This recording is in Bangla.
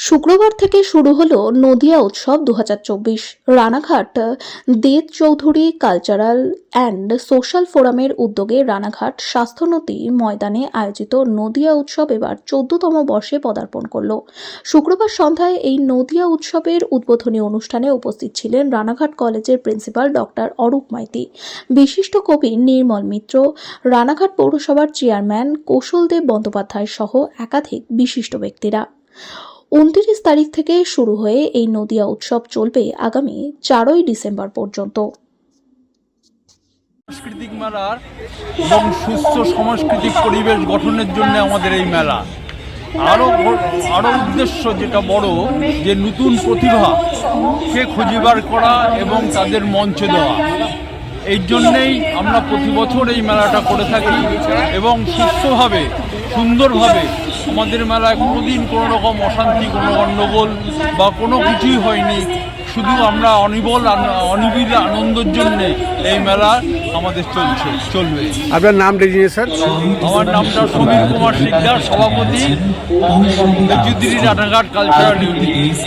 শুক্রবার থেকে শুরু হলো নদিয়া উৎসব 2024। রানাঘাট দেব চৌধুরী কালচারাল অ্যান্ড সোশ্যাল ফোরামের উদ্যোগে রানাঘাট স্বাস্থ্যনদী ময়দানে আয়োজিত নদিয়া উৎসব এবার 14তম বর্ষে পদার্পণ করল। শুক্রবার সন্ধ্যায় এই নদিয়া উৎসবের উদ্বোধনী অনুষ্ঠানে উপস্থিত ছিলেন রানাঘাট কলেজের প্রিন্সিপাল ডক্টর অরূপ মাইতি, বিশিষ্ট কবি নির্মল মিত্র, রানাঘাট পৌরসভার চেয়ারম্যান কৌশলদেব বন্দ্যোপাধ্যায় সহ একাধিক বিশিষ্ট ব্যক্তিরা। 29 তারিখ থেকে শুরু হয়ে এই নদিয়া উৎসব চলবে আগামী 4ই ডিসেম্বর পর্যন্ত। সাংস্কৃতিক মেলার এবং সুস্থ সাংস্কৃতিক পরিবেশ গঠনের জন্য আমাদের এই মেলা আরও উদ্দেশ্য যেটা বড়, যে নতুন প্রতিভাকে খুঁজে বার করা এবং তাদের মঞ্চ দেওয়া। এই জন্যেই আমরা প্রতি বছর এই মেলাটা করে থাকি এবং সুস্থভাবে সুন্দরভাবে আমাদের মেলায় কোনোদিন কোনো রকম অশান্তি, কোনো গণ্ডগোল বা কোনো কিছুই হয়নি। শুধু আমরা অনিবিল আনন্দের জন্যে এই মেলা আমাদের চলবে। আপনার নাম ডেজিনেশন? আমার নামটা সমীর কুমার শিকদার, সভাপতি, রানাঘাট কালচারাল ইউনিট।